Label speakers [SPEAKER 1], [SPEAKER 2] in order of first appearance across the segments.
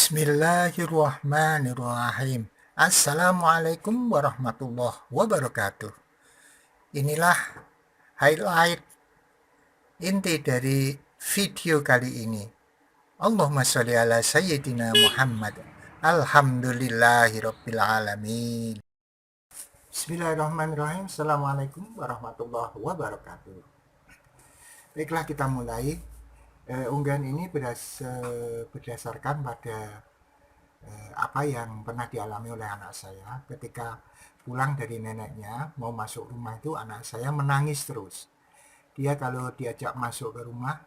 [SPEAKER 1] Bismillahirrahmanirrahim. Assalamualaikum warahmatullahi wabarakatuh. Inilah highlight inti dari video kali ini. Allahumma sholli ala sayyidina Muhammad. Alhamdulillahirabbil alamin. Bismillahirrahmanirrahim. Assalamualaikum warahmatullahi wabarakatuh. Baiklah, kita mulai. Unggahan ini berdasarkan pada apa yang pernah dialami oleh anak saya ketika pulang dari neneknya mau masuk rumah. Itu anak saya menangis terus. Dia kalau diajak masuk ke rumah,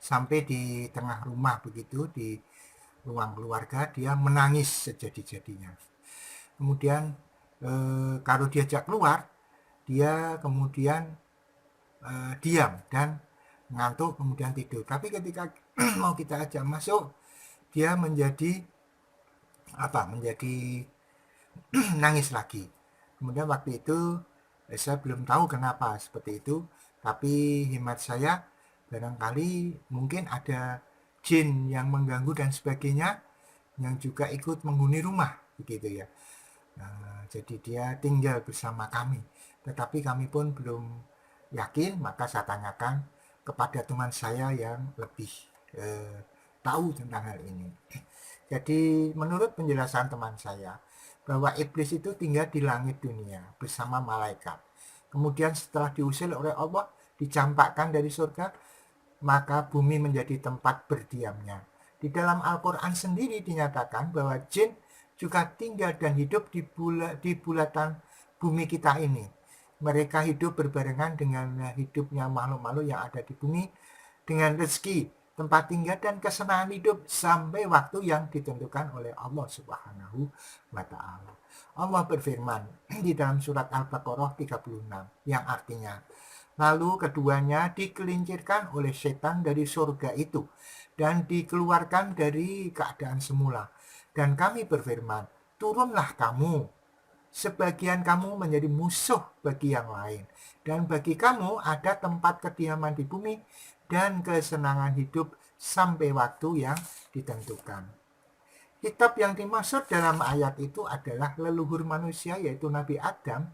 [SPEAKER 1] sampai di tengah rumah begitu, di ruang keluarga, dia menangis sejadi-jadinya. Kemudian kalau diajak keluar, dia kemudian diam dan ngantuk, kemudian tidur. Tapi ketika mau kita ajak masuk, dia menjadi nangis lagi. Kemudian waktu itu saya belum tahu kenapa seperti itu, tapi hemat saya barangkali mungkin ada jin yang mengganggu dan sebagainya, yang juga ikut menghuni rumah begitu ya. Jadi dia tinggal bersama kami, tetapi kami pun belum yakin. Maka saya tanyakan kepada teman saya yang lebih tahu tentang hal ini. Jadi menurut penjelasan teman saya, bahwa iblis itu tinggal di langit dunia bersama malaikat. Kemudian setelah diusir oleh Allah, dicampakkan dari surga, maka bumi menjadi tempat berdiamnya. Di dalam Al-Quran sendiri dinyatakan bahwa jin juga tinggal dan hidup di bulatan bumi kita ini. Mereka hidup berbarengan dengan hidupnya makhluk-makhluk yang ada di bumi, dengan rezeki, tempat tinggal, dan kesenangan hidup sampai waktu yang ditentukan oleh Allah Subhanahu wa Ta'ala. Allah berfirman di dalam surat Al-Baqarah 36 yang artinya, lalu keduanya dikelincirkan oleh setan dari surga itu dan dikeluarkan dari keadaan semula. Dan kami berfirman, turunlah kamu, sebagian kamu menjadi musuh bagi yang lain, dan bagi kamu ada tempat kediaman di bumi dan kesenangan hidup sampai waktu yang ditentukan. Kitab yang dimaksud dalam ayat itu adalah leluhur manusia, yaitu Nabi Adam,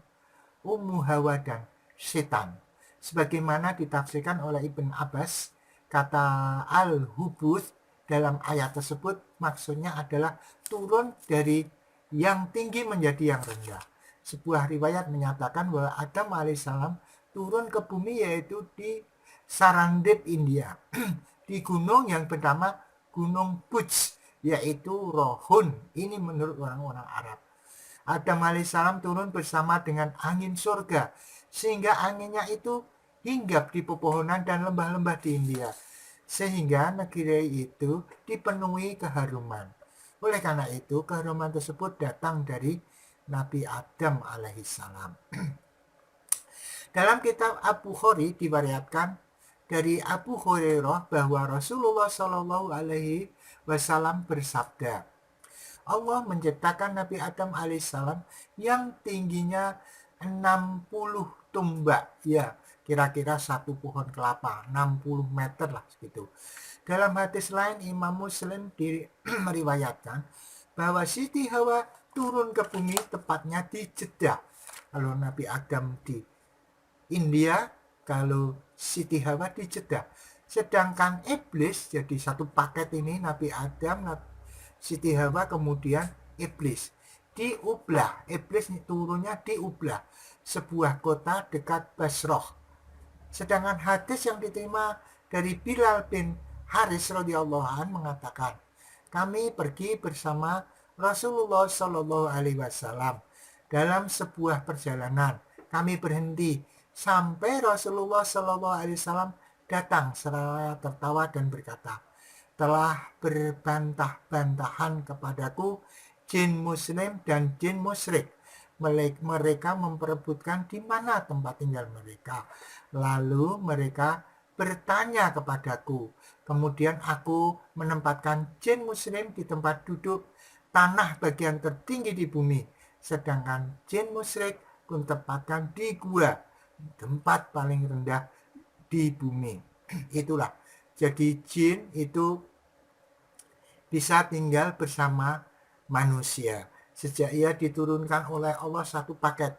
[SPEAKER 1] Ummu Hawa, dan setan. Sebagaimana ditafsirkan oleh Ibn Abbas, kata Al-Hubuth dalam ayat tersebut maksudnya adalah turun dari yang tinggi menjadi yang rendah. Sebuah riwayat menyatakan bahwa Adam alaihissalam turun ke bumi, yaitu di Sarandip, India, di gunung yang bernama Gunung Puj, yaitu Rohun. Ini menurut orang-orang Arab. Adam alaihissalam turun bersama dengan angin surga, sehingga anginnya itu hinggap di pepohonan dan lembah-lembah di India, sehingga negeri itu dipenuhi keharuman. Oleh karena itu, keharuman tersebut datang dari Nabi Adam alaihissalam. Dalam kitab Abu Khori diwariatkan dari Abu Hurairah bahwa Rasulullah Shallallahu Alaihi Wasallam bersabda, Allah menciptakan Nabi Adam alaihissalam yang tingginya 60 tumbak, ya kira-kira satu pohon kelapa, 60 meter lah segitu. Dalam hadis lain, Imam Muslim meriwayatkan bahwa Siti Hawa turun ke bumi, tepatnya di Jeddah. Kalau Nabi Adam di India, kalau Siti Hawa di Jeddah. Sedangkan iblis, jadi satu paket ini, Nabi Adam, Siti Hawa, kemudian iblis. Di Ublah, iblis turunnya di Ublah, sebuah kota dekat Basrah. Sedangkan hadis yang diterima dari Bilal bin Haris radhiyallahu anhu mengatakan, kami pergi bersama Rasulullah Shallallahu Alaihi Wasallam dalam sebuah perjalanan. Kami berhenti sampai Rasulullah Shallallahu Alaihi Wasallam datang seraya tertawa dan berkata, telah berbantah-bantahan kepadaku jin muslim dan jin musyrik. Mereka memperebutkan di mana tempat tinggal mereka. Lalu mereka bertanya kepadaku. Kemudian aku menempatkan jin muslim di tempat duduk tanah bagian tertinggi di bumi, sedangkan jin musyrik pun tempatkan di gua, tempat paling rendah di bumi. Itulah, jadi jin itu bisa tinggal bersama manusia. Sejak ia diturunkan oleh Allah satu paket,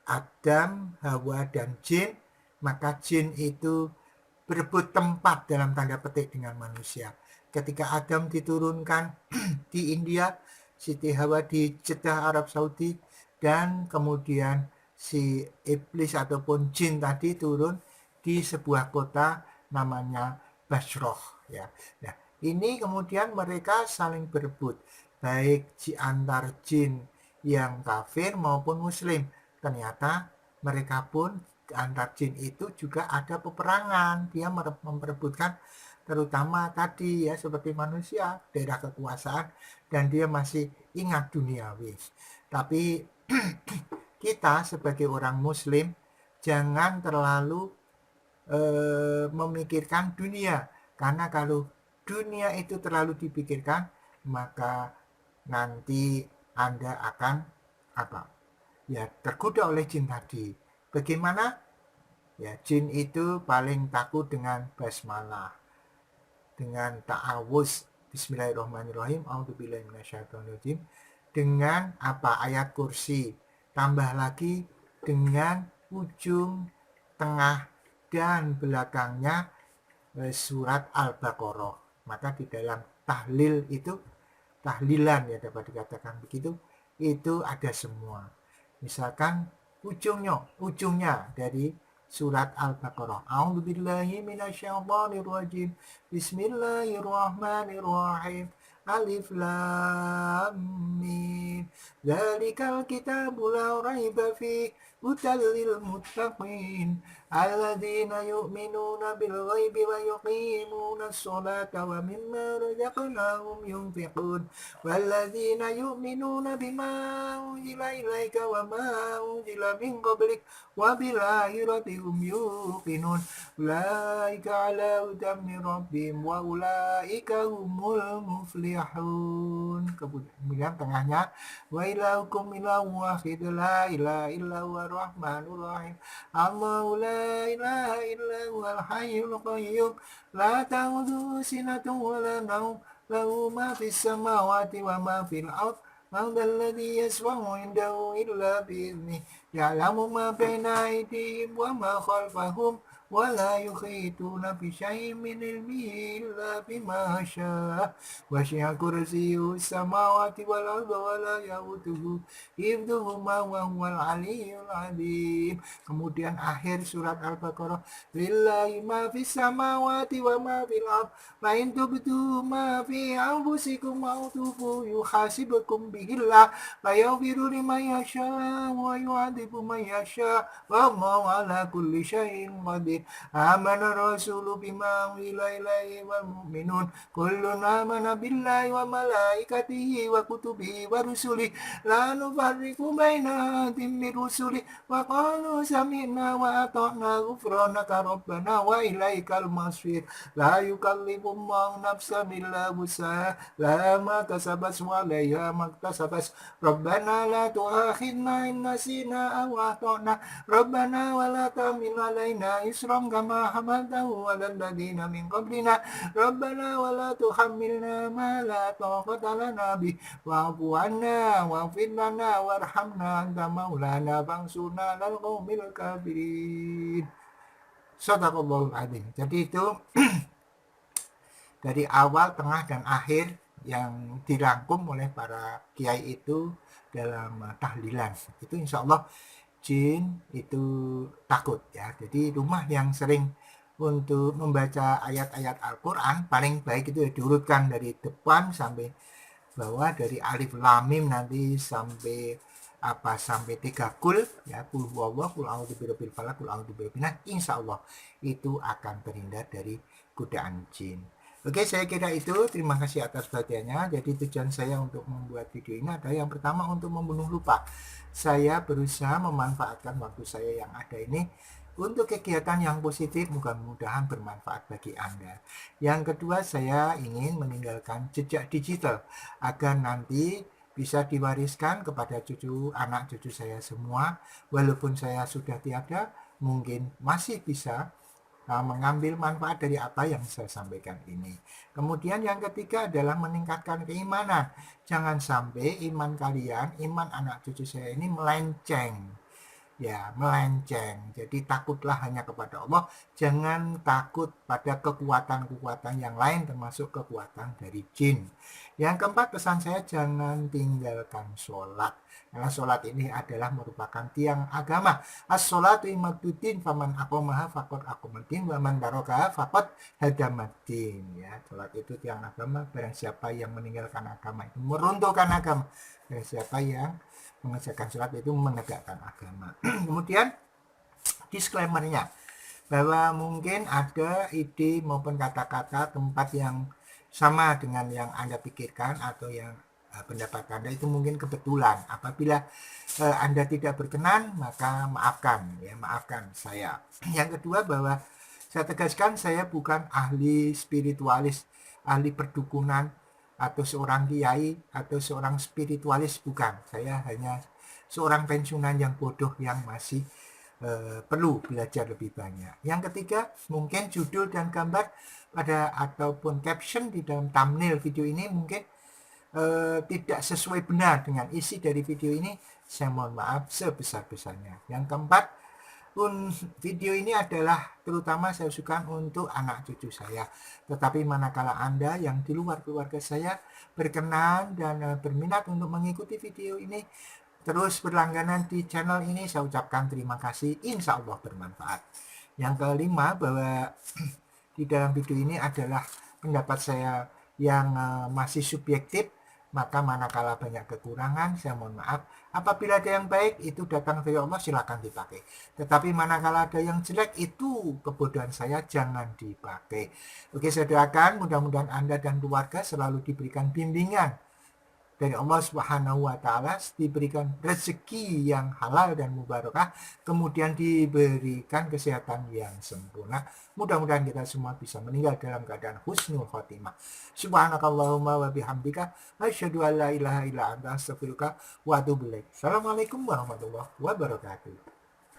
[SPEAKER 1] Adam, Hawa, dan jin, maka jin itu berebut tempat dalam tanda petik dengan manusia. Ketika Adam diturunkan di India, Siti Hawa di Jeddah Arab Saudi, dan kemudian si iblis ataupun jin tadi turun di sebuah kota namanya Basroh, ya. Nah, ini kemudian mereka saling berebut, baik di antar jin yang kafir maupun muslim. Ternyata mereka pun antar jin itu juga ada peperangan, dia memperebutkan terutama tadi ya seperti manusia daerah kekuasaan, dan dia masih ingat duniawi. Tapi kita sebagai orang muslim jangan terlalu memikirkan dunia, karena kalau dunia itu terlalu dipikirkan maka nanti Anda akan apa ya, tergoda oleh jin tadi. Bagaimana? Ya, jin itu paling takut dengan basmalah, dengan ta'awuz, bismillahirrahmanirrahim, a'udzubillahi minasyaitonirrajim, dengan apa? Ayat kursi. Tambah lagi dengan ujung, tengah, dan belakangnya surat Al-Baqarah. Maka di dalam tahlil itu, tahlilan ya dapat dikatakan begitu, itu ada semua. Misalkan ujungnya dari surat Al-Baqarah. A'udzubillahi minasyaitonirrajim. Bismillahirrahmanirrahim. Alif lam mim. Dzalikal kitabu la raiba fihi hudal lil muttaqin. Alladzina yu'minuna bil ghaibi wa yuqimuna as-salata wa mimma razaqnahum yunfiqun. Walladzina yu'minuna bima unzila ilaika wa ma unzila min qablik wa bil akhirati hum yuqinun. Ulaika ala hudan min rabbihim wa ulaika humul muflihun. Kemudian tengahnya, wa ilahukum ilahu wahid la ilaha illa huwa rahmanur rahim. Allahu la ilaha illa huwal hayyul qayyum la ta'khudhuhu sinatun wa la nawm lahu ma fis samawati wa ma fil ardh. Man dzalladzi yashfa'u 'indahu illa bi'idhnihi ya'lamu ma baina aydihim wa ma khalfahum wa la yuhituna bi syai'in min ilmihi illa bima syaa. Wasi'a kursiyyuhu samawati wal ardha wa la ya'uduhu hifdhuhuma wa huwal 'aliyyul 'azim. Kemudian akhir surat Al-Baqarah, lillahi ma fis samawati wa ma fil ardh wa in tubdu ma fi anfusikum aw tukhfuhu yuhasibukum bihillah wa yaghfiru liman yasha' wa yu'adzibu man yasha' wallahu 'ala kulli syai'in qadir. Amana rasulu bima unzila ilaihi wal mu'minun kullun amana billahi wa malaikatihi wa kutubihi wa rusulihi la nufarriqu baina ahadin min rusulihi wa qalu sami'na wa ata'na ghufranaka rabbana wa ilaikal masir. La yukallifu Allahu nafsan illa wus'aha laha ma kasabat wa 'alaiha ma iktasabat. Rabbana la tu'akhidna in nasina aw akhtana rabbana wa la tahmil 'alaina isran kama hamaltahu 'alal ladzina min qablina rabbana wa la tuhammilna ma la taqata lana bih wa'fu 'anna waghfir lana warhamna anta maulana fansurna 'alal qaumil kafirin. Shadaqallahul adzim. Jadi itu dari awal, tengah, dan akhir yang dirangkum oleh para kiai itu dalam tahlilan. Itu insya Allah jin itu takut ya. Jadi rumah yang sering untuk membaca ayat-ayat Al-Quran paling baik itu ya diurutkan dari depan sampai bawah, dari alif lam mim nanti sampai sampai 3 kul ya, kul huwallah, kul a'udzu birabbil falaq, kul a'udzu birabbin nas. Insyaallah itu akan terhindar dari godaan jin. Oke, saya kira itu. Terima kasih atas perhatiannya. Jadi tujuan saya untuk membuat video ini adalah yang pertama untuk membunuh lupa. Saya berusaha memanfaatkan waktu saya yang ada ini untuk kegiatan yang positif, mudah-mudahan bermanfaat bagi Anda. Yang kedua, saya ingin meninggalkan jejak digital agar nanti bisa diwariskan kepada anak cucu saya semua. Walaupun saya sudah tiada, mungkin masih bisa mengambil manfaat dari apa yang saya sampaikan ini. Kemudian yang ketiga adalah meningkatkan keimanan. Jangan sampai iman kalian, iman anak cucu saya ini melenceng. Ya, melenceng. Jadi takutlah hanya kepada Allah, jangan takut pada kekuatan-kekuatan yang lain termasuk kekuatan dari jin. Yang keempat, pesan saya jangan tinggalkan sholat. Karena sholat ini adalah merupakan tiang agama. As-sholatu imaduddin faman aqomaha faqad aqomaddin wa man tarakaha faqad hadamaddin. Ya, sholat itu tiang agama. Barang siapa yang meninggalkan agama itu meruntuhkan agama. Barang siapa yang mengerjakan sholat itu menegakkan agama. Kemudian disclaimer-nya bahwa mungkin ada ide maupun kata-kata tempat yang sama dengan yang Anda pikirkan atau yang pendapat Anda itu mungkin kebetulan. Apabila Anda tidak berkenan, maka maafkan ya, maafkan saya. Yang kedua, bahwa saya tegaskan saya bukan ahli spiritualis, ahli perdukunan atau seorang kiai atau seorang spiritualis, bukan. Saya hanya seorang pensiunan yang bodoh yang masih perlu belajar lebih banyak. Yang ketiga, mungkin judul dan gambar pada ataupun caption di dalam thumbnail video ini mungkin tidak sesuai benar dengan isi dari video ini. Saya mohon maaf sebesar-besarnya. Yang keempat, video ini adalah terutama saya usulkan untuk anak cucu saya. Tetapi manakala Anda yang di luar keluarga saya berkenan dan berminat untuk mengikuti video ini, terus berlangganan di channel ini, saya ucapkan terima kasih, insya Allah bermanfaat. Yang kelima, bahwa di dalam video ini adalah pendapat saya yang masih subjektif, maka manakala banyak kekurangan, saya mohon maaf. Apabila ada yang baik, itu datang dari Allah, silakan dipakai. Tetapi manakala ada yang jelek, itu kebodohan saya, jangan dipakai. Oke, saya doakan mudah-mudahan Anda dan keluarga selalu diberikan bimbingan dari Allah Subhanahu wa Ta'ala, diberikan rezeki yang halal dan mubarakah, kemudian diberikan kesehatan yang sempurna. Mudah-mudahan kita semua bisa meninggal dalam keadaan husnul khotimah. Subhanakallahumma wa bihamdika asyhadu an la ilaha illa anta astaghfiruka wa atubu ilaik. Assalamualaikum warahmatullahi wabarakatuh.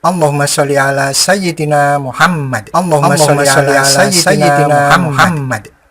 [SPEAKER 1] Allahumma sholli ala sayyidina Muhammad. Allahumma sholli ala sayyidina Muhammad.